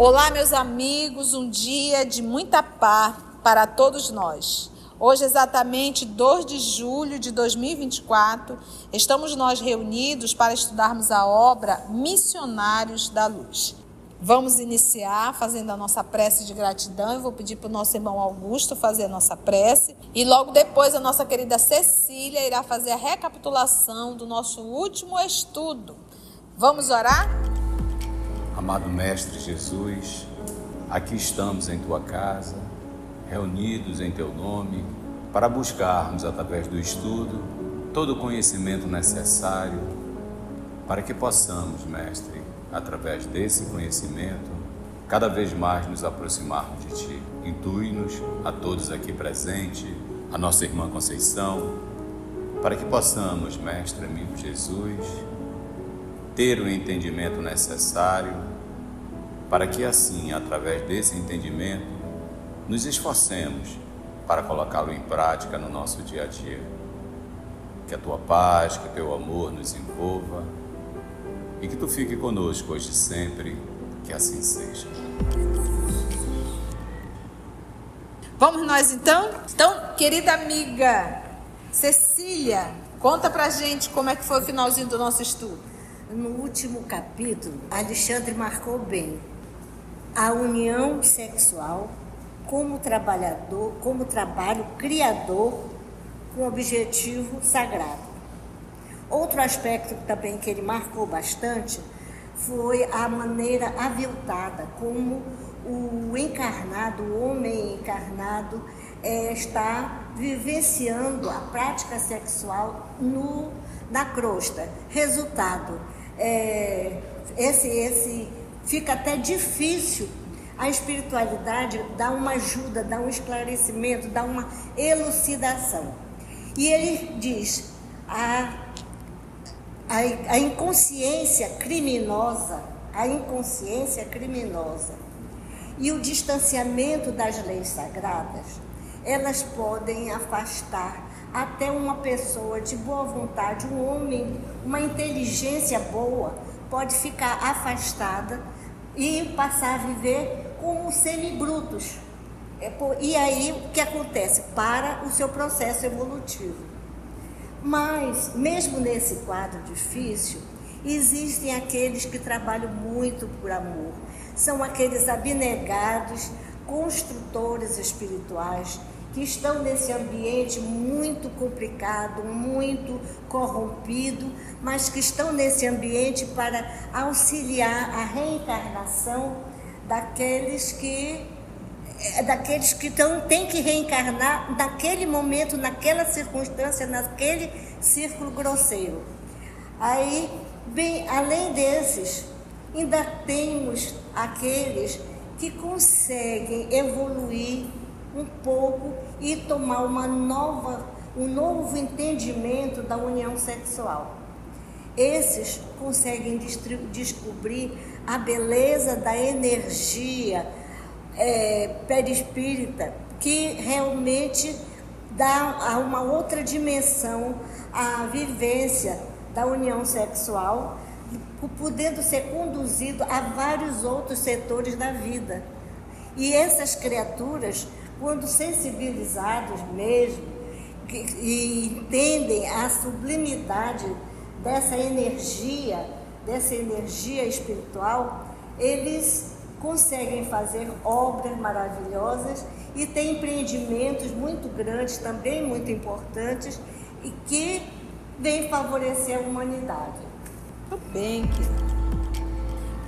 Olá, meus amigos, um dia de muita paz para todos nós. Hoje, exatamente 2 de julho de 2024, estamos nós reunidos para estudarmos a obra Missionários da Luz. Vamos iniciar fazendo a nossa prece de gratidão. Eu vou pedir para o nosso irmão Augusto fazer a nossa prece. E logo depois a nossa querida Cecília irá fazer a recapitulação do nosso último estudo. Vamos orar? Amado Mestre Jesus, aqui estamos em Tua casa, reunidos em Teu nome, para buscarmos, através do estudo, todo o conhecimento necessário para que possamos, Mestre, através desse conhecimento, cada vez mais nos aproximarmos de Ti. Intui-nos, a todos aqui presentes, a nossa irmã Conceição, para que possamos, Mestre, amigo Jesus, ter o entendimento necessário para que assim, através desse entendimento, nos esforcemos para colocá-lo em prática no nosso dia a dia. Que a Tua paz, que o Teu amor nos envolva e que Tu fique conosco hoje e sempre, que assim seja. Vamos nós então? Então, querida amiga Cecília, conta pra gente como é que foi o finalzinho do nosso estudo. No último capítulo, Alexandre marcou bem a união sexual como trabalhador, como trabalho criador com objetivo sagrado. Outro aspecto também que ele marcou bastante foi a maneira aviltada como o encarnado, o homem encarnado, está vivenciando a prática sexual na crosta. Resultado, fica até difícil a espiritualidade dar uma ajuda, dar um esclarecimento, dar uma elucidação. E ele diz, a inconsciência criminosa e o distanciamento das leis sagradas, elas podem afastar até uma pessoa de boa vontade, um homem, uma inteligência boa, pode ficar afastada e passar a viver como semibrutos. E aí, o que acontece? Para o seu processo evolutivo. Mas, mesmo nesse quadro difícil, existem aqueles que trabalham muito por amor. São aqueles abnegados, construtores espirituais, que estão nesse ambiente muito complicado, muito corrompido, mas que estão nesse ambiente para auxiliar a reencarnação daqueles que têm que reencarnar naquele momento, naquela circunstância, naquele círculo grosseiro. Aí, bem, além desses, ainda temos aqueles que conseguem evoluir um pouco e tomar um novo entendimento da união sexual. Esses conseguem descobrir a beleza da energia perispírita, que realmente dá uma outra dimensão à vivência da união sexual, podendo ser conduzido a vários outros setores da vida. E essas criaturas, quando sensibilizados mesmo, e entendem a sublimidade dessa energia espiritual, eles conseguem fazer obras maravilhosas e têm empreendimentos muito grandes, também muito importantes, e que vêm favorecer a humanidade. Muito bem, querido.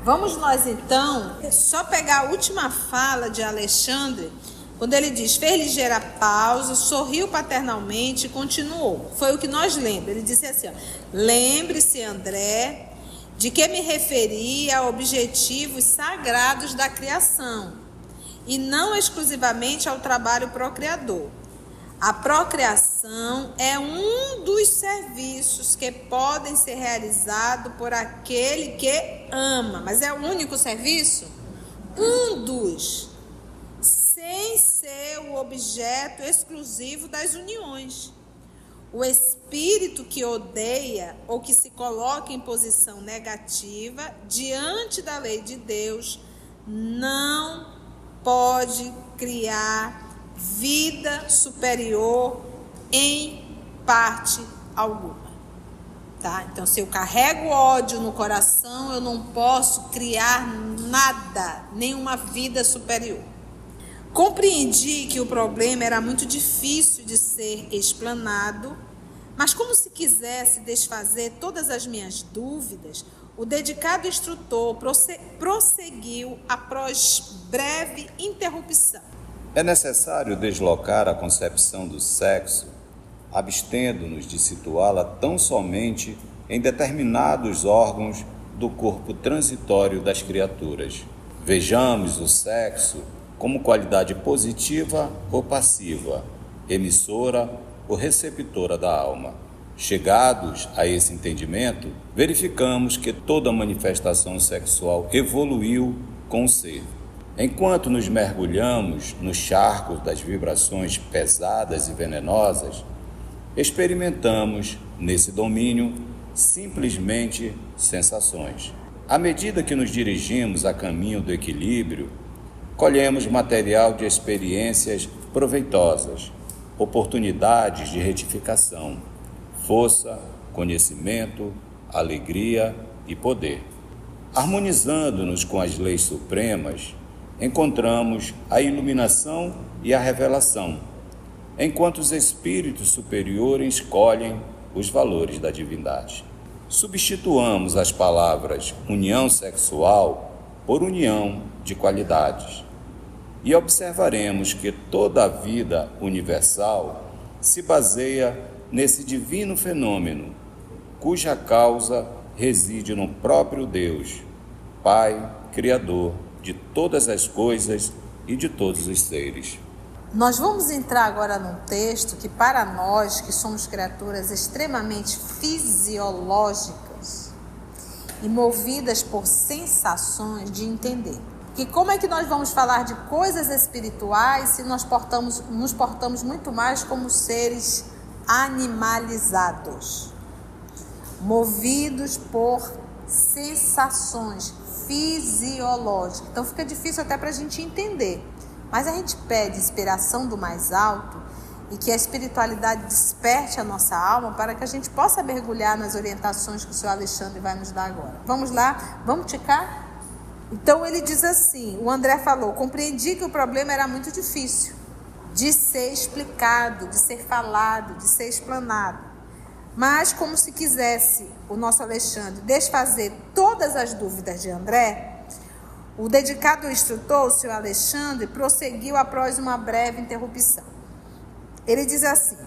Vamos nós então, só pegar a última fala de Alexandre, quando ele diz, fez ligeira pausa, sorriu paternalmente e continuou. Foi o que nós lembramos. Ele disse assim, lembre-se, André, de que me referi a objetivos sagrados da criação, e não exclusivamente ao trabalho procriador. A procriação é um dos serviços que podem ser realizados por aquele que ama. Mas é o único serviço? Um dos. Sem ser o objeto exclusivo das uniões. O espírito que odeia ou que se coloca em posição negativa diante da lei de Deus não pode criar vida superior em parte alguma. Tá? Então, se eu carrego ódio no coração, eu não posso criar nada, nenhuma vida superior. Compreendi que o problema era muito difícil de ser explanado, mas como se quisesse desfazer todas as minhas dúvidas, o dedicado instrutor prosseguiu após breve interrupção. É necessário deslocar a concepção do sexo, abstendo-nos de situá-la tão somente em determinados órgãos do corpo transitório das criaturas. Vejamos o sexo como qualidade positiva ou passiva, emissora ou receptora da alma. Chegados a esse entendimento, verificamos que toda manifestação sexual evoluiu com o ser. Enquanto nos mergulhamos nos charcos das vibrações pesadas e venenosas, experimentamos, nesse domínio, simplesmente sensações. À medida que nos dirigimos a caminho do equilíbrio, colhemos material de experiências proveitosas, oportunidades de retificação, força, conhecimento, alegria e poder. Harmonizando-nos com as leis supremas, encontramos a iluminação e a revelação, enquanto os espíritos superiores colhem os valores da divindade. Substituamos as palavras união sexual por união de qualidades e observaremos que toda a vida universal se baseia nesse divino fenômeno, cuja causa reside no próprio Deus, Pai, Criador de todas as coisas e de todos os seres. Nós vamos entrar agora num texto que, para nós, que somos criaturas extremamente fisiológicas e movidas por sensações, de entender. Que como é que nós vamos falar de coisas espirituais se nós nos portamos muito mais como seres animalizados, movidos por sensações fisiológicas. Então fica difícil até para a gente entender. Mas a gente pede inspiração do mais alto e que a espiritualidade desperte a nossa alma para que a gente possa mergulhar nas orientações que o senhor Alexandre vai nos dar agora. Vamos lá? Vamos ticar? Então ele diz assim, o André falou, compreendi que o problema era muito difícil de ser explicado, de ser falado, de ser explanado. Mas como se quisesse o nosso Alexandre desfazer todas as dúvidas de André, o dedicado instrutor, o senhor Alexandre, prosseguiu após uma breve interrupção. Ele diz assim,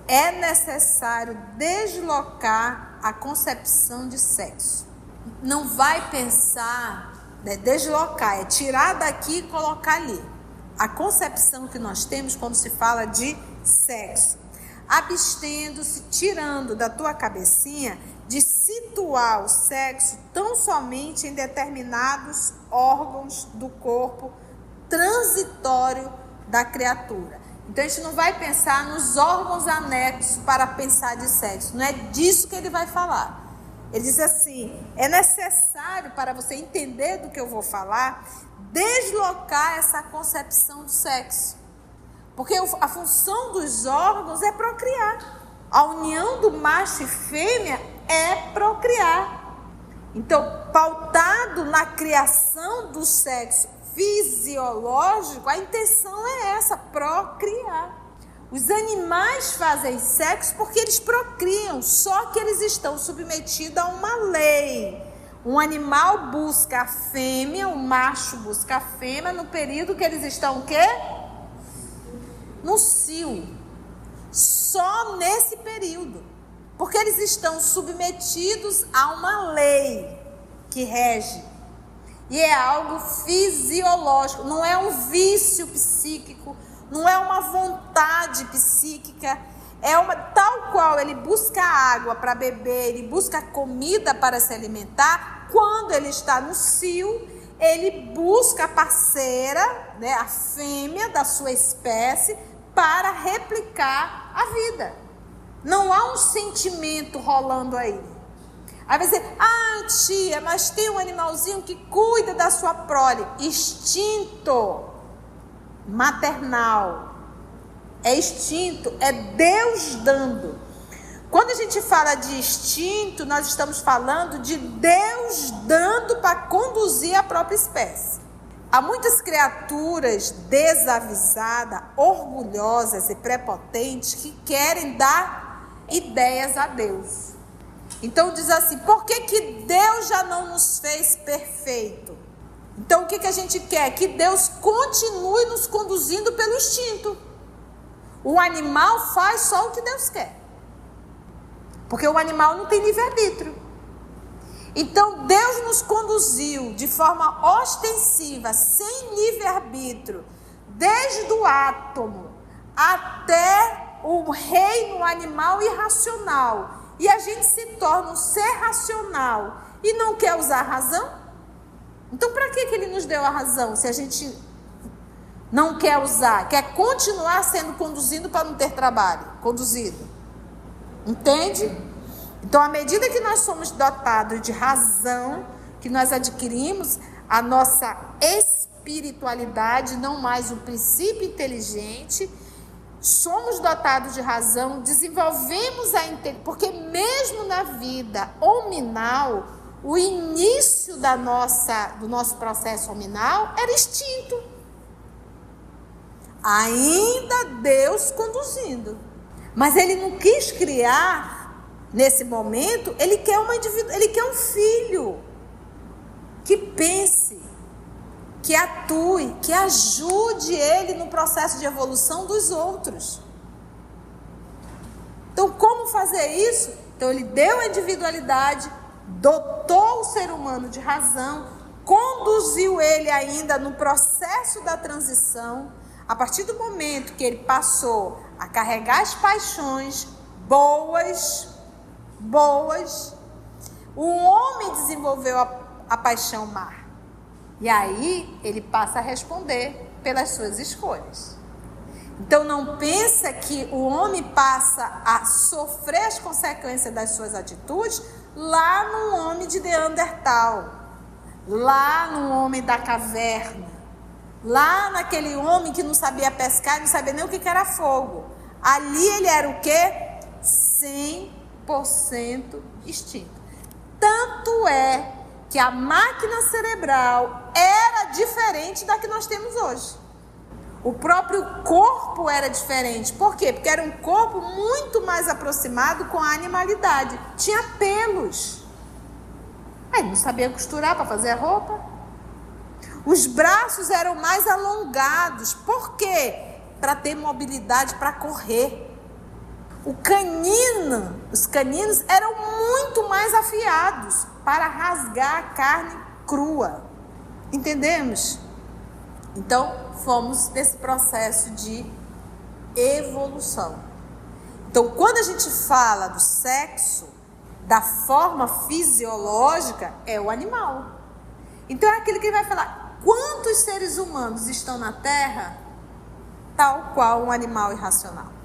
é necessário deslocar a concepção de sexo. Não vai pensar, deslocar, é tirar daqui e colocar ali. A concepção que nós temos quando se fala de sexo. Abstendo-se, tirando da tua cabecinha de situar o sexo tão somente em determinados órgãos do corpo transitório da criatura. Então a gente não vai pensar nos órgãos anexos para pensar de sexo, não é disso que ele vai falar. Ele diz assim, é necessário para você entender do que eu vou falar, deslocar essa concepção do sexo. Porque a função dos órgãos é procriar. A união do macho e fêmea é procriar. Então, pautado na criação do sexo fisiológico, a intenção é essa, procriar. Os animais fazem sexo porque eles procriam, só que eles estão submetidos a uma lei. Um animal busca a fêmea, o macho busca a fêmea no período que eles estão o quê? No cio. Só nesse período. Porque eles estão submetidos a uma lei que rege. E é algo fisiológico, não é um vício psíquico, não é uma vontade psíquica, é uma tal qual ele busca água para beber, ele busca comida para se alimentar. Quando ele está no cio, ele busca a parceira, né, a fêmea da sua espécie, para replicar a vida. Não há um sentimento rolando aí. Aí vai dizer, tia, mas tem um animalzinho que cuida da sua prole. Instinto maternal. É instinto, é Deus dando. Quando a gente fala de instinto, nós estamos falando de Deus dando para conduzir a própria espécie. Há muitas criaturas desavisadas, orgulhosas e prepotentes que querem dar ideias a Deus. Então diz assim, por que Deus já não nos fez perfeito? Então o que a gente quer? Que Deus continue nos conduzindo pelo instinto. O animal faz só o que Deus quer. Porque o animal não tem livre-arbítrio. Então Deus nos conduziu de forma ostensiva, sem livre-arbítrio, desde o átomo até o reino animal irracional. E a gente se torna um ser racional e não quer usar a razão? Então para que Ele nos deu a razão se a gente não quer usar? Quer continuar sendo conduzido para não ter trabalho? Conduzido. Entende? Então, à medida que nós somos dotados de razão, que nós adquirimos a nossa espiritualidade, não mais o princípio inteligente, somos dotados de razão, desenvolvemos a inteligência, porque mesmo na vida hominal, o início do nosso processo hominal era instinto. Ainda Deus conduzindo. Mas Ele não quis criar. Nesse momento, ele quer um filho que pense, que atue, que ajude ele no processo de evolução dos outros. Então, como fazer isso? Então, ele deu a individualidade, dotou o ser humano de razão, conduziu ele ainda no processo da transição. A partir do momento que ele passou a carregar as paixões boas, o homem desenvolveu a paixão má. E aí ele passa a responder pelas suas escolhas. Então não pensa que o homem passa a sofrer as consequências das suas atitudes lá no homem de Neandertal, lá no homem da caverna, lá naquele homem que não sabia pescar e não sabia nem o que era fogo. Ali ele era o quê? 100% instinto. Tanto é que a máquina cerebral era diferente da que nós temos hoje. O próprio corpo era diferente. Por quê? Porque era um corpo muito mais aproximado com a animalidade. Tinha pelos. Aí não sabia costurar para fazer a roupa. Os braços eram mais alongados. Por quê? Para ter mobilidade para correr. Os caninos eram muito mais afiados para rasgar a carne crua. Entendemos? Então, fomos nesse processo de evolução. Então, quando a gente fala do sexo, da forma fisiológica, é o animal. Então, é aquele que vai falar, quantos seres humanos estão na Terra, tal qual um animal irracional?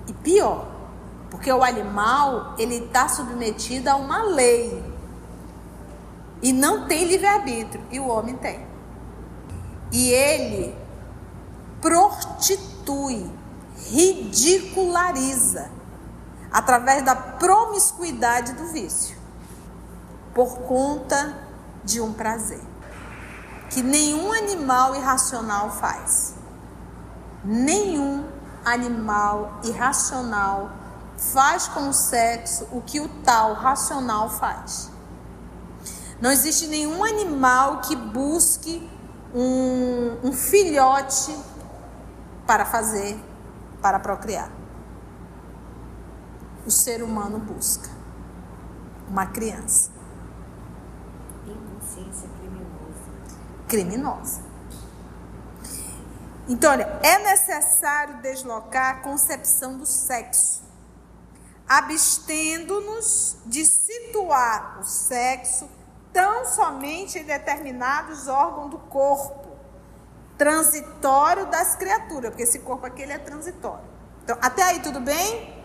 E pior, porque o animal, ele está submetido a uma lei. E não tem livre-arbítrio, e o homem tem. E ele prostitui, ridiculariza, através da promiscuidade do vício, por conta de um prazer, que nenhum animal irracional faz. Nenhum animal irracional faz com o sexo o que o tal racional faz. Não existe nenhum animal que busque um filhote para procriar. O ser humano busca uma criança. Inconsciência Criminosa. Então, olha, é necessário deslocar a concepção do sexo, abstendo-nos de situar o sexo tão somente em determinados órgãos do corpo, transitório das criaturas, porque esse corpo aqui ele é transitório. Então, até aí tudo bem?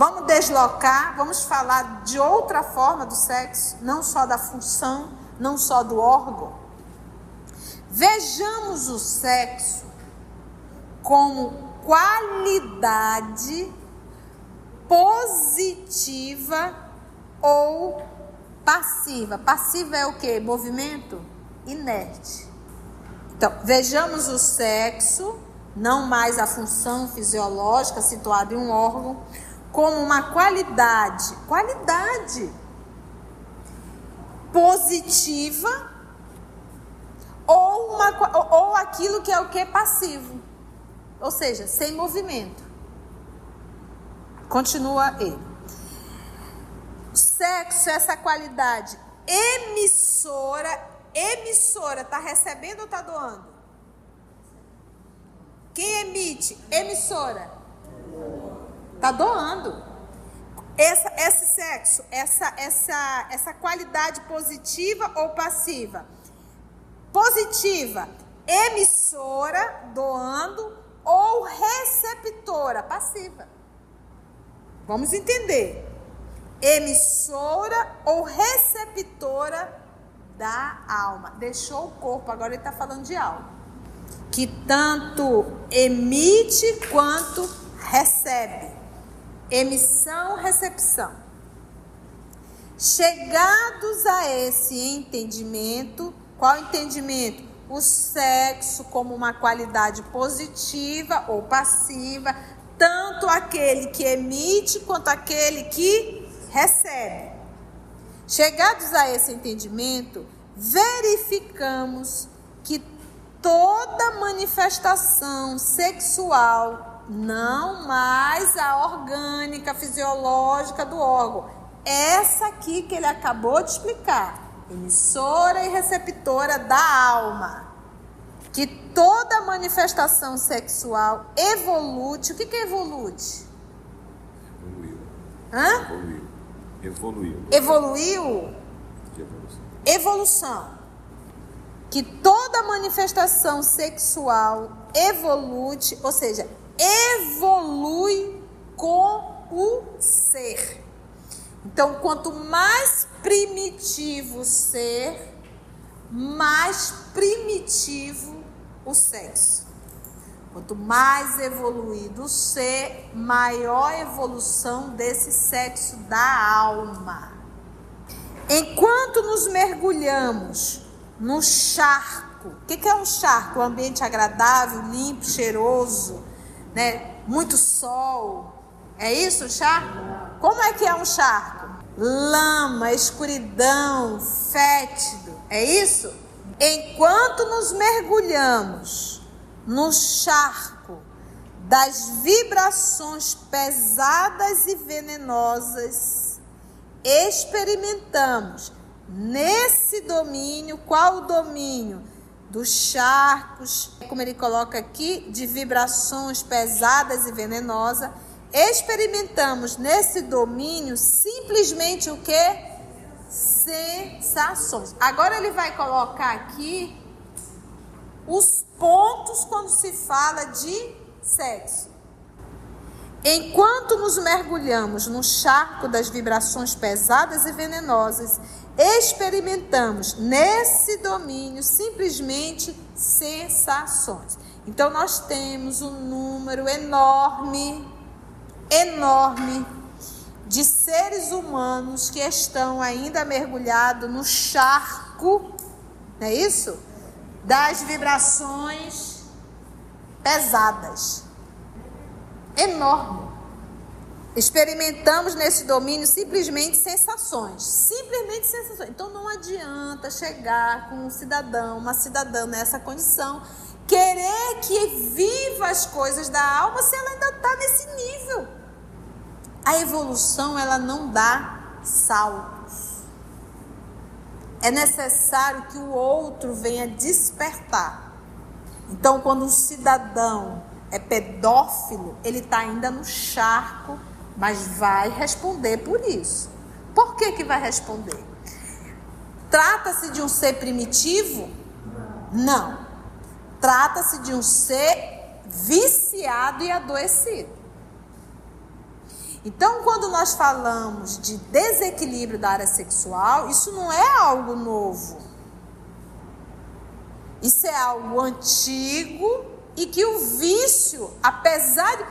Vamos deslocar, vamos falar de outra forma do sexo, não só da função, não só do órgão. Vejamos o sexo como qualidade positiva ou passiva. Passiva é o quê? Movimento inerte. Então, vejamos o sexo, não mais a função fisiológica situada em um órgão, como uma qualidade positiva ou aquilo que é o que? Passivo. Ou seja, sem movimento. Continua ele. O sexo é essa qualidade emissora, está recebendo ou está doando? Quem emite? Emissora. Está doando. Esse sexo, essa qualidade positiva ou passiva? Positiva, emissora, doando, ou receptora, passiva. Vamos entender. Emissora ou receptora da alma. Deixou o corpo, agora ele está falando de alma. Que tanto emite quanto recebe. Emissão, recepção. Chegados a esse entendimento, qual entendimento? O sexo como uma qualidade positiva ou passiva, tanto aquele que emite quanto aquele que recebe. Chegados a esse entendimento, verificamos que toda manifestação sexual, não mais a orgânica, fisiológica do órgão, essa aqui que ele acabou de explicar, emissora e receptora da alma, que toda manifestação sexual evolute. O que é evolute? Evoluiu. Hã? Evoluiu. Evoluiu? Evolução. Que toda manifestação sexual evolute, ou seja, evolui com o ser. Então, quanto mais primitivo o ser, mais primitivo o sexo. Quanto mais evoluído o ser, maior evolução desse sexo da alma. Enquanto nos mergulhamos no charco, o que é um charco? Um ambiente agradável, limpo, cheiroso, né? Muito sol. É isso o charco? Como é que é um charco? Lama, escuridão, fétido. É isso? Enquanto nos mergulhamos no charco das vibrações pesadas e venenosas, experimentamos nesse domínio, qual o domínio? Dos charcos, como ele coloca aqui, de vibrações pesadas e venenosas, experimentamos nesse domínio simplesmente o quê? Sensações. Agora ele vai colocar aqui os pontos quando se fala de sexo. Enquanto nos mergulhamos no charco das vibrações pesadas e venenosas, experimentamos nesse domínio simplesmente sensações. Então nós temos um número enorme de seres humanos que estão ainda mergulhados no charco, não é isso? Das vibrações pesadas. Enorme. Experimentamos nesse domínio simplesmente sensações. Simplesmente sensações. Então não adianta chegar com um cidadão, uma cidadã nessa condição, querer que viva as coisas da alma se ela ainda está nesse nível. A evolução, ela não dá saltos. É necessário que o outro venha despertar. Então, quando um cidadão é pedófilo, ele está ainda no charco, mas vai responder por isso. Por que vai responder? Trata-se de um ser primitivo? Não. Trata-se de um ser viciado e adoecido. Então, quando nós falamos de desequilíbrio da área sexual, isso não é algo novo. Isso é algo antigo e que o vício, apesar de...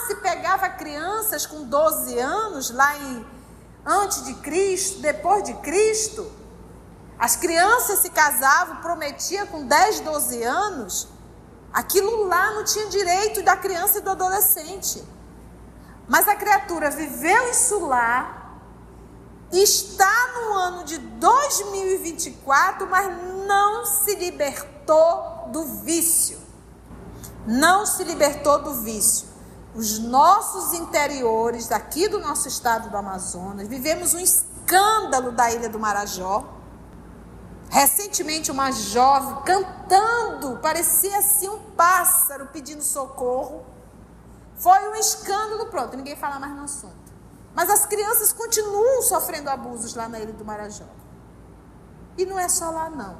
se pegava crianças com 12 anos lá antes de Cristo, depois de Cristo, as crianças se casavam, prometiam com 10, 12 anos, aquilo lá não tinha direito da criança e do adolescente. Mas a criatura viveu isso lá, está no ano de 2024, mas não se libertou do vício. Não se libertou do vício. Os nossos interiores, daqui do nosso estado do Amazonas, vivemos um escândalo da Ilha do Marajó. Recentemente, uma jovem cantando, parecia assim um pássaro pedindo socorro. Foi um escândalo, pronto, ninguém fala mais no assunto. Mas as crianças continuam sofrendo abusos lá na Ilha do Marajó. E não é só lá, não.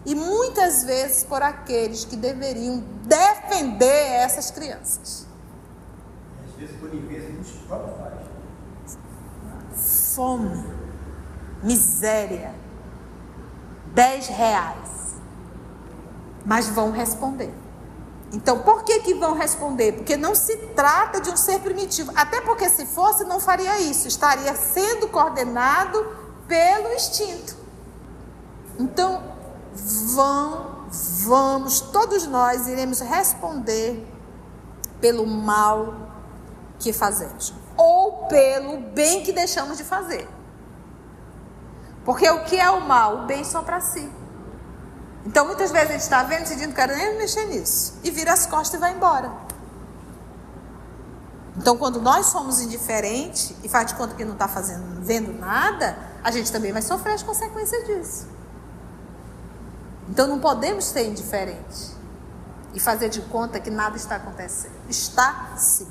E muitas vezes por aqueles que deveriam defender essas crianças. Às vezes por inveja dos próprios pais. Fome, miséria, R$10. Mas vão responder. Então, por que vão responder? Porque não se trata de um ser primitivo. Até porque se fosse, não faria isso. Estaria sendo coordenado pelo instinto. Então, vamos, todos nós iremos responder pelo mal que fazemos. Ou pelo bem que deixamos de fazer. Porque o que é o mal? O bem só para si. Então, muitas vezes a gente está vendo, decidindo, não quero nem mexer nisso. E vira as costas e vai embora. Então, quando nós somos indiferentes e faz de conta que não está vendo nada, a gente também vai sofrer as consequências disso. Então, não podemos ser indiferentes e fazer de conta que nada está acontecendo. Está sim.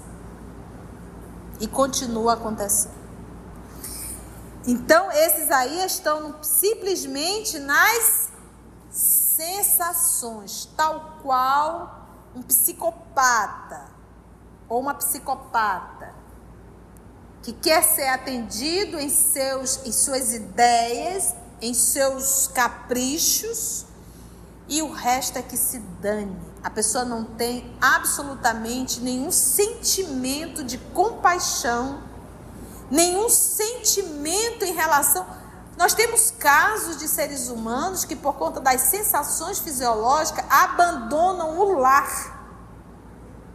E continua acontecendo. Então, esses aí estão simplesmente nas sensações, tal qual um psicopata ou uma psicopata que quer ser atendido em suas ideias, em seus caprichos, e o resto é que se dane. A pessoa não tem absolutamente nenhum sentimento de compaixão, nenhum sentimento em relação... Nós temos casos de seres humanos que, por conta das sensações fisiológicas, abandonam o lar,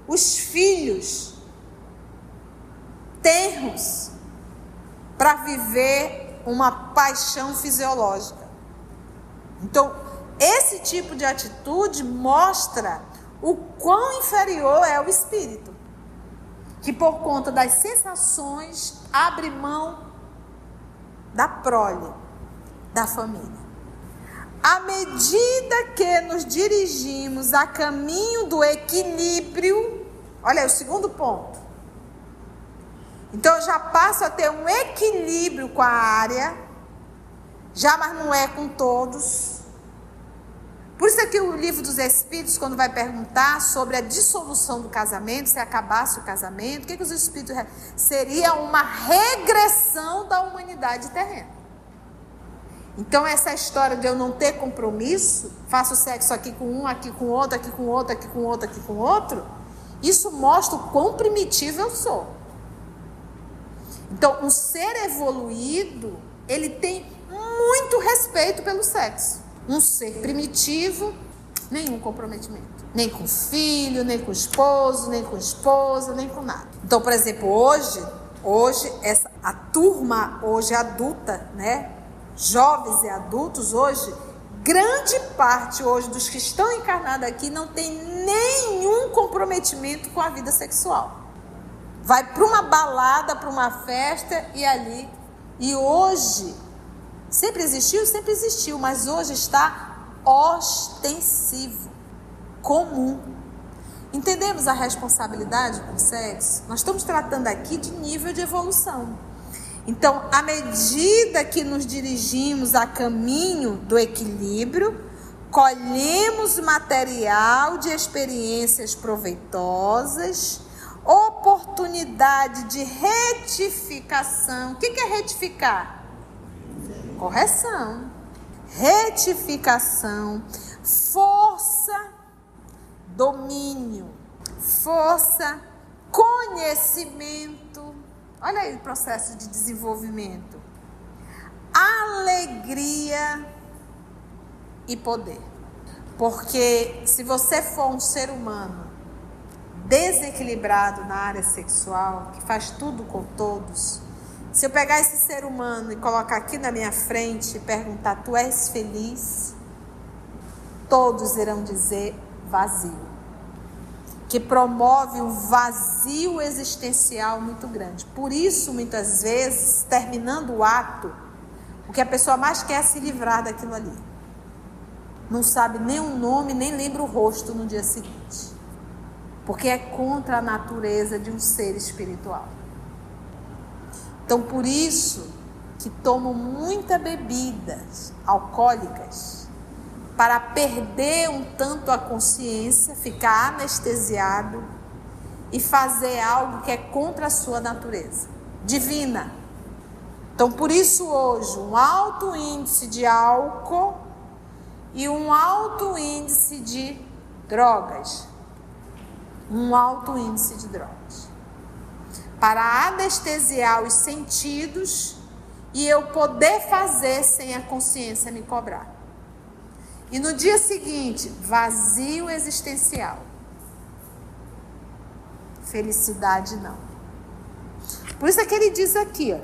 os filhos, tenros, para viver uma paixão fisiológica. Então, esse tipo de atitude mostra o quão inferior é o espírito, que por conta das sensações abre mão da prole, da família. À medida que nos dirigimos a caminho do equilíbrio, olha aí o segundo ponto. Então eu já passo a ter um equilíbrio com a área, mas não é com todos. Por isso é que o livro dos Espíritos, quando vai perguntar sobre a dissolução do casamento, se acabasse o casamento, o que os Espíritos... Seria uma regressão da humanidade terrena. Então, essa história de eu não ter compromisso, faço sexo aqui com um, aqui com outro, aqui com outro, aqui com outro, aqui com outro, isso mostra o quão primitivo eu sou. Então, um ser evoluído, ele tem muito respeito pelo sexo. Um ser primitivo, nenhum comprometimento. Nem com filho, nem com esposo, nem com esposa, nem com nada. Então, por exemplo, hoje a turma hoje adulta, né? Jovens e adultos hoje, grande parte hoje dos que estão encarnados aqui não tem nenhum comprometimento com a vida sexual. Vai para uma balada, para uma festa e ali. E hoje... Sempre existiu, mas hoje está ostensivo, comum. Entendemos a responsabilidade com o sexo? Nós estamos tratando aqui de nível de evolução. Então, à medida que nos dirigimos a caminho do equilíbrio, colhemos material de experiências proveitosas, oportunidade de retificação. O que é retificar? Correção. Retificação, força, domínio, força, conhecimento. Olha aí o processo de desenvolvimento. Alegria e poder. Porque se você for um ser humano desequilibrado na área sexual, que faz tudo com todos, se eu pegar esse ser humano e colocar aqui na minha frente e perguntar, tu és feliz? Todos irão dizer vazio. Que promove um vazio existencial muito grande. Por isso, muitas vezes, terminando o ato, o que a pessoa mais quer é se livrar daquilo ali. Não sabe nem o nome, nem lembra o rosto no dia seguinte. Porque é contra a natureza de um ser espiritual. Então, por isso que tomam muita bebidas alcoólicas para perder um tanto a consciência, ficar anestesiado e fazer algo que é contra a sua natureza divina. Então, por isso hoje, um alto índice de álcool e um alto índice de drogas. Um alto índice de drogas. Para anestesiar os sentidos e eu poder fazer sem a consciência me cobrar. E no dia seguinte, vazio existencial. Felicidade não. Por isso é que ele diz aqui,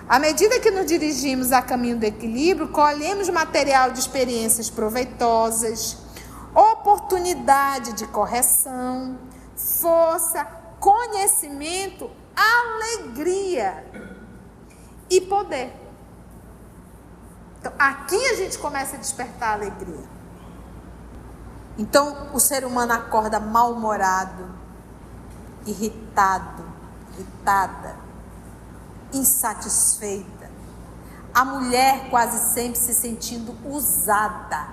à medida que nos dirigimos a caminho do equilíbrio, colhemos material de experiências proveitosas, oportunidade de correção, força, conhecimento, alegria e poder. Então, aqui a gente começa a despertar a alegria. Então, o ser humano acorda mal-humorado, irritado, irritada, insatisfeita. A mulher quase sempre se sentindo usada.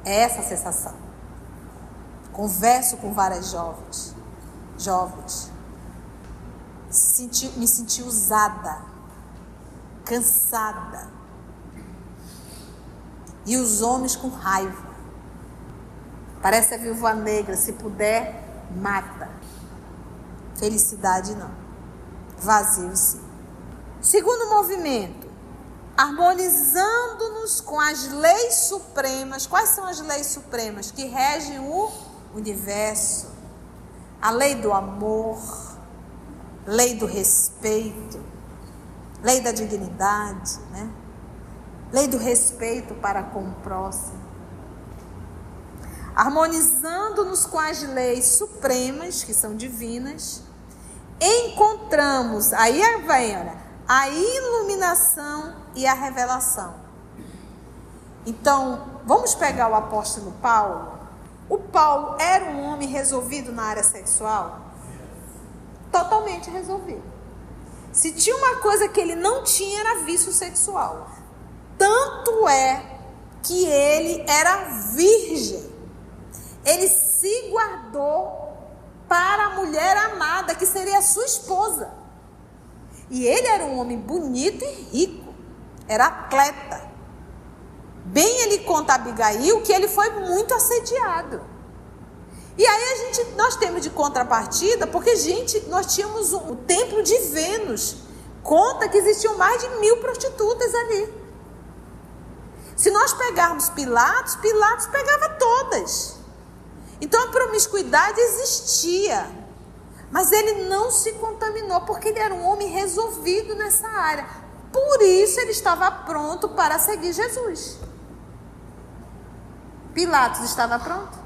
É essa a sensação. Converso com várias jovens. Me senti usada, cansada. E os homens com raiva. Parece a viúva negra, se puder, mata. Felicidade não. Vazio sim. Segundo movimento, harmonizando-nos com as leis supremas. Quais são as leis supremas que regem o universo? A lei do amor, lei do respeito, lei da dignidade, né? Lei do respeito para com o próximo. Harmonizando-nos com as leis supremas, que são divinas, encontramos, aí vem, olha, a iluminação e a revelação. Então, vamos pegar o apóstolo Paulo. O Paulo era um homem resolvido na área sexual? Totalmente resolvido. Se tinha uma coisa que ele não tinha, era vício sexual. Tanto é que ele era virgem. Ele se guardou para a mulher amada, que seria a sua esposa. E ele era um homem bonito e rico. Era atleta. Bem ele conta a Abigail que ele foi muito assediado. E aí nós temos de contrapartida, porque nós tínhamos o templo de Vênus. Conta que existiam mais de 1000 prostitutas ali. Se nós pegarmos Pilatos pegava todas. Então a promiscuidade existia. Mas ele não se contaminou, porque ele era um homem resolvido nessa área. Por isso ele estava pronto para seguir Jesus. Pilatos estava pronto.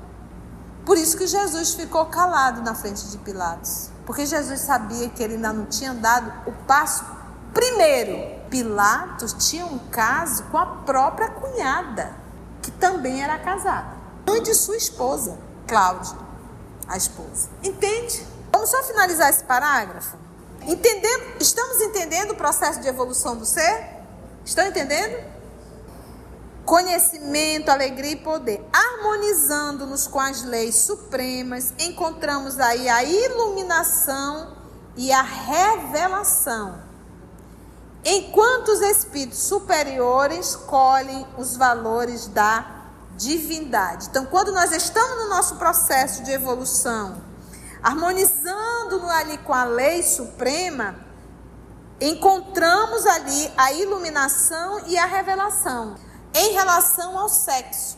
Por isso que Jesus ficou calado na frente de Pilatos. Porque Jesus sabia que ele ainda não tinha dado o passo primeiro. Pilatos tinha um caso com a própria cunhada, que também era casada. Mãe de sua esposa, Cláudia, a esposa. Entende? Vamos só finalizar esse parágrafo? Estamos entendendo o processo de evolução do ser? Estão entendendo? conhecimento, alegria e poder. Harmonizando-nos com as leis supremas, encontramos aí a iluminação e a revelação. Enquanto os espíritos superiores colhem os valores da divindade. Então, quando nós estamos no nosso processo de evolução, harmonizando-nos ali com a lei suprema, encontramos ali a iluminação e a revelação. Em relação ao sexo,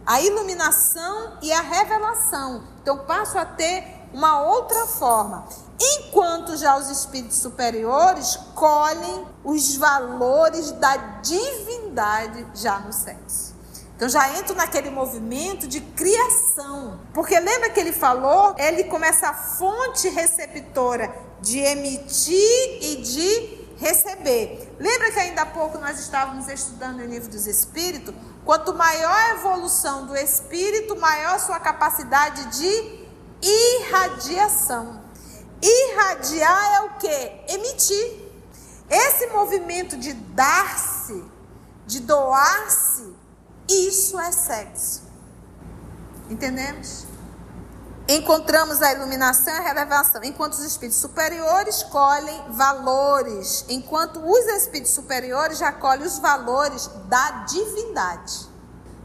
a iluminação e a revelação. Então, passo a ter uma outra forma. Enquanto já os espíritos superiores colhem os valores da divindade já no sexo. Então, já entro naquele movimento de criação. Porque lembra que ele falou? Ele começa a fonte receptora de emitir e de receber. Lembra que ainda há pouco nós estávamos estudando o livro dos Espíritos? Quanto maior a evolução do Espírito, maior a sua capacidade de irradiação. Irradiar é o quê? Emitir. Esse movimento de dar-se, de doar-se, isso é sexo. Entendemos? Encontramos a iluminação e a revelação, enquanto os espíritos superiores colhem valores, enquanto os espíritos superiores já colhem os valores da divindade.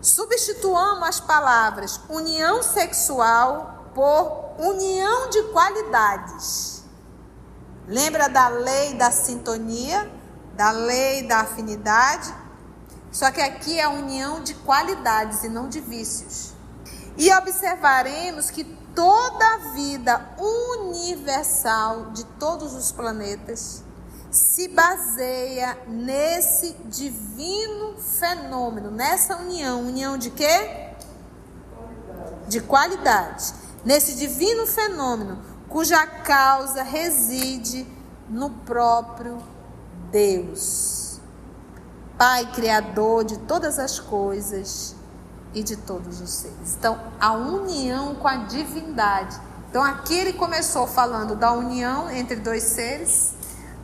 Substituamos as palavras união sexual por união de qualidades. Lembra da lei da sintonia, da lei da afinidade? Só que aqui é a união de qualidades e não de vícios. E observaremos que toda a vida universal de todos os planetas se baseia nesse divino fenômeno, nessa união. União de quê? De qualidade. Nesse divino fenômeno, cuja causa reside no próprio Deus, Pai Criador de todas as coisas e de todos os seres. Então, a união com a divindade. Então, aqui ele começou falando da união entre dois seres,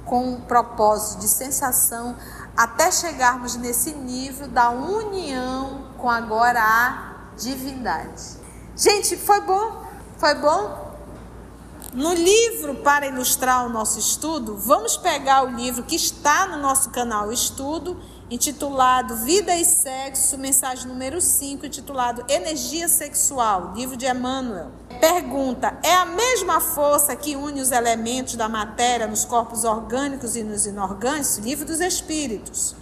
com um propósito de sensação, até chegarmos nesse nível da união com agora a divindade. Gente, foi bom? Foi bom? No livro, para ilustrar o nosso estudo, vamos pegar o livro que está no nosso canal Estudo, intitulado Vida e Sexo, mensagem número 5, intitulado Energia Sexual, livro de Emmanuel. Pergunta: é a mesma força que une os elementos da matéria nos corpos orgânicos e nos inorgânicos? Livro dos Espíritos.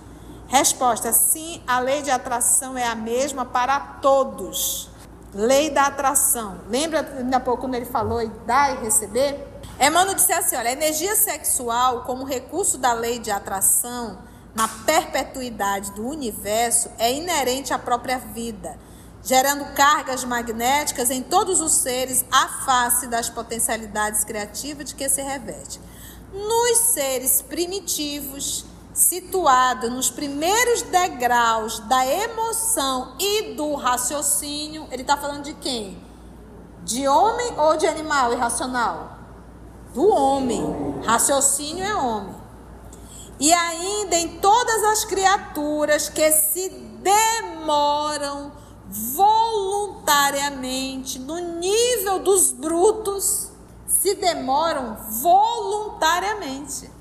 Resposta: sim, a lei de atração é a mesma para todos. Lei da atração. Lembra ainda há pouco quando ele falou em dar e receber? Emmanuel disse assim, olha, a energia sexual como recurso da lei de atração na perpetuidade do universo é inerente à própria vida, gerando cargas magnéticas em todos os seres à face das potencialidades criativas de que se reveste. Nos seres primitivos, situado nos primeiros degraus da emoção e do raciocínio, ele está falando de quem? De homem ou de animal irracional? Do homem. Raciocínio é homem. E ainda em todas as criaturas que se demoram voluntariamente no nível dos brutos, se demoram voluntariamente.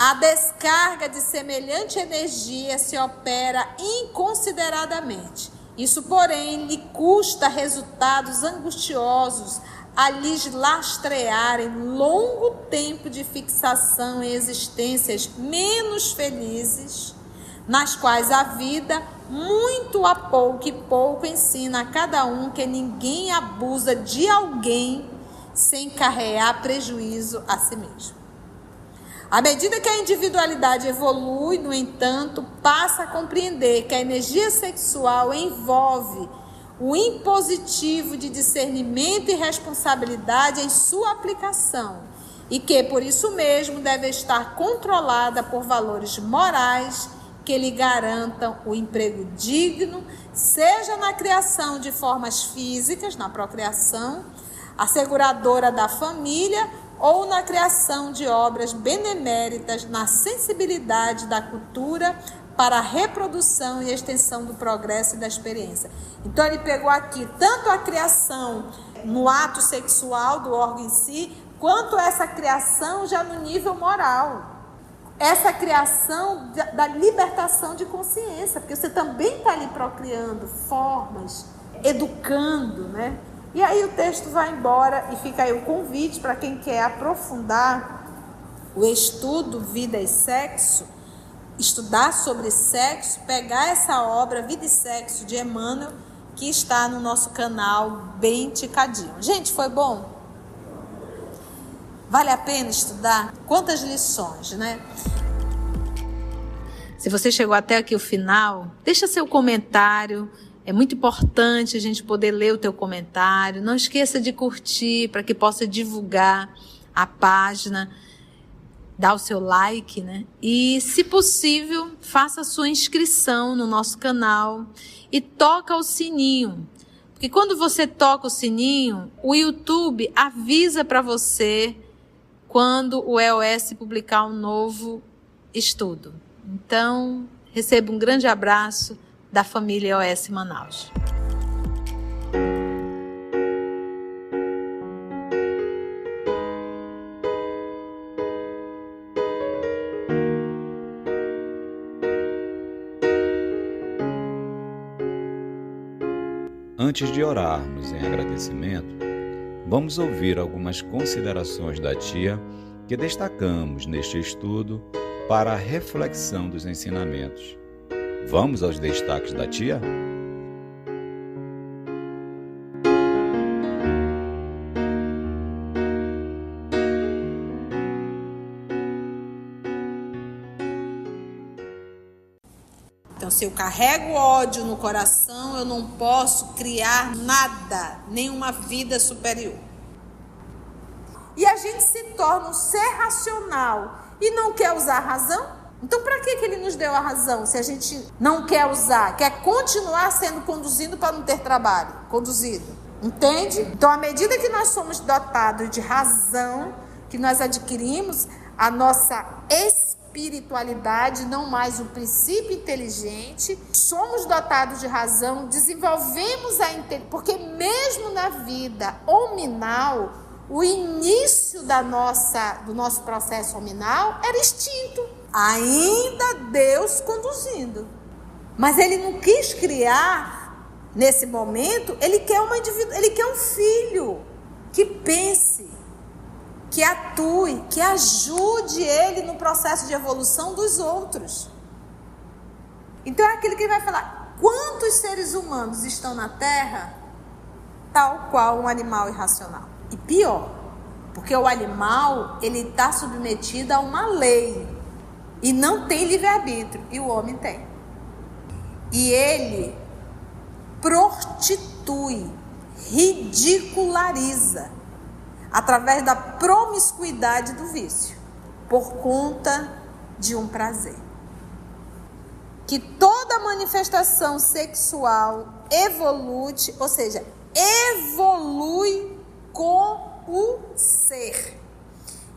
A descarga de semelhante energia se opera inconsideradamente. Isso, porém, lhe custa resultados angustiosos a lhes lastrearem longo tempo de fixação em existências menos felizes, nas quais a vida, muito a pouco e pouco, ensina a cada um que ninguém abusa de alguém sem carregar prejuízo a si mesmo. À medida que a individualidade evolui, no entanto, passa a compreender que a energia sexual envolve o impositivo de discernimento e responsabilidade em sua aplicação e que, por isso mesmo, deve estar controlada por valores morais que lhe garantam o emprego digno, seja na criação de formas físicas, na procriação, asseguradora da família, ou na criação de obras beneméritas, na sensibilidade da cultura para a reprodução e extensão do progresso e da experiência. Então ele pegou aqui tanto a criação no ato sexual do órgão em si, quanto essa criação já no nível moral. Essa criação da libertação de consciência, porque você também está ali procriando formas, educando, né? E aí o texto vai embora e fica aí o convite para quem quer aprofundar o estudo Vida e Sexo, estudar sobre sexo, pegar essa obra Vida e Sexo de Emmanuel, que está no nosso canal bem ticadinho. Gente, foi bom? Vale a pena estudar? Quantas lições, né? Se você chegou até aqui o final, deixa seu comentário. É muito importante a gente poder ler o teu comentário. Não esqueça de curtir para que possa divulgar a página. Dá o seu like, né? E, se possível, faça a sua inscrição no nosso canal e toca o sininho. Porque quando você toca o sininho, o YouTube avisa para você quando o EOS publicar um novo estudo. Então, receba um grande abraço da família EOS Manaus. Antes de orarmos em agradecimento, vamos ouvir algumas considerações da tia que destacamos neste estudo para a reflexão dos ensinamentos. Vamos aos destaques da tia? Então, se eu carrego ódio no coração, eu não posso criar nada, nenhuma vida superior. E a gente se torna um ser racional e não quer usar a razão? Então, para que ele nos deu a razão se a gente não quer usar, quer continuar sendo conduzido para não ter trabalho? Conduzido. Entende? Então, à medida que nós somos dotados de razão, que nós adquirimos a nossa espiritualidade, não mais o princípio inteligente, somos dotados de razão, desenvolvemos a inteligência, porque mesmo na vida hominal, o início do nosso processo hominal era extinto, ainda Deus conduzindo, mas ele não quis criar nesse momento, ele quer um filho que pense, que atue, que ajude ele no processo de evolução dos outros. Então é aquilo que ele vai falar: quantos seres humanos estão na Terra tal qual um animal irracional? E pior, porque o animal, ele está submetido a uma lei e não tem livre-arbítrio, e o homem tem. E ele prostitui, ridiculariza através da promiscuidade do vício, por conta de um prazer. Que toda manifestação sexual evolui, ou seja, evolui com o ser.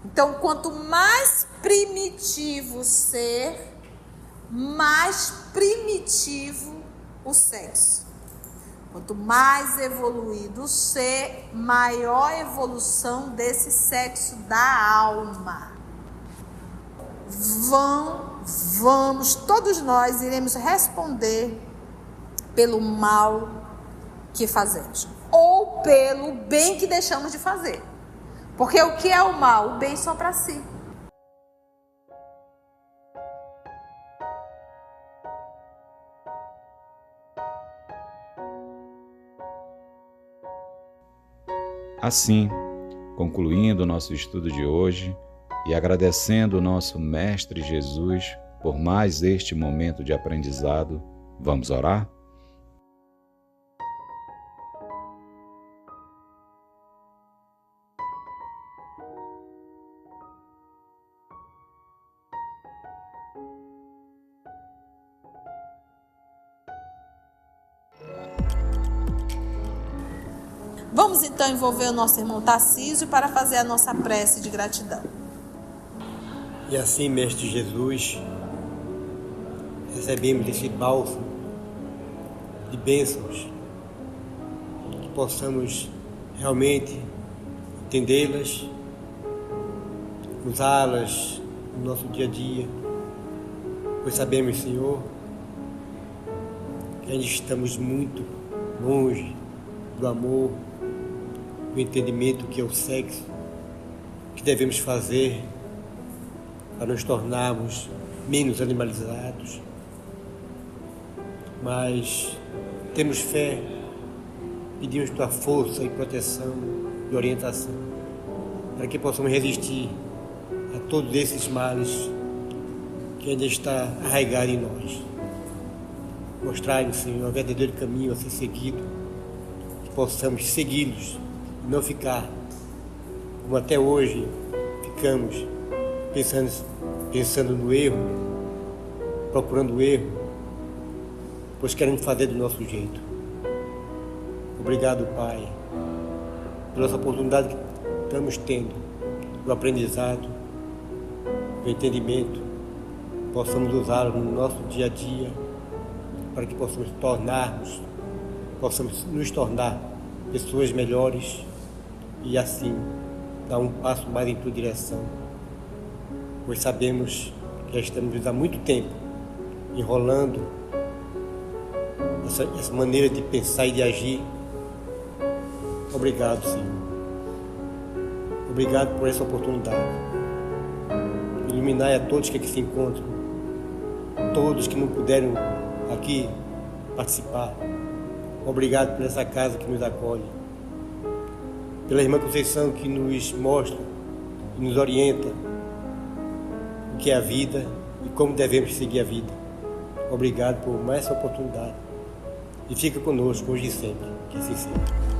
Então, quanto mais primitivo o ser, mais primitivo o sexo. Quanto mais evoluído o ser, maior evolução desse sexo da alma. Vamos, todos nós iremos responder pelo mal que fazemos, ou pelo bem que deixamos de fazer. Porque o que é o mal? O bem só para si. Assim, concluindo o nosso estudo de hoje e agradecendo o nosso Mestre Jesus por mais este momento de aprendizado, vamos orar? Vamos então envolver o nosso irmão Tarcísio para fazer a nossa prece de gratidão. E assim, Mestre Jesus, recebemos esse bálsamo de bênçãos, que possamos realmente entendê-las, usá-las no nosso dia a dia, pois sabemos, Senhor, que ainda estamos muito longe do amor, do entendimento que é o sexo, que devemos fazer para nos tornarmos menos animalizados. Mas temos fé, pedimos tua força e proteção e orientação, para que possamos resistir a todos esses males que ainda está arraigado em nós. Mostrar-nos, Senhor, o verdadeiro caminho a ser seguido, que possamos segui-los e não ficar como até hoje ficamos, pensando no erro, procurando o erro, pois queremos fazer do nosso jeito. Obrigado, Pai, pela essa oportunidade que estamos tendo, do aprendizado, do entendimento, possamos usá-lo no nosso dia a dia, para que possamos nos tornar pessoas melhores e assim dar um passo mais em tua direção, pois sabemos que já estamos há muito tempo enrolando essa maneira de pensar e de agir. Obrigado, Senhor. Obrigado por essa oportunidade. Iluminai a todos que aqui se encontram, todos que não puderam aqui participar. Obrigado por essa casa que nos acolhe, pela irmã Conceição que nos mostra e nos orienta o que é a vida e como devemos seguir a vida. Obrigado por mais essa oportunidade e fica conosco hoje e sempre, que assim seja.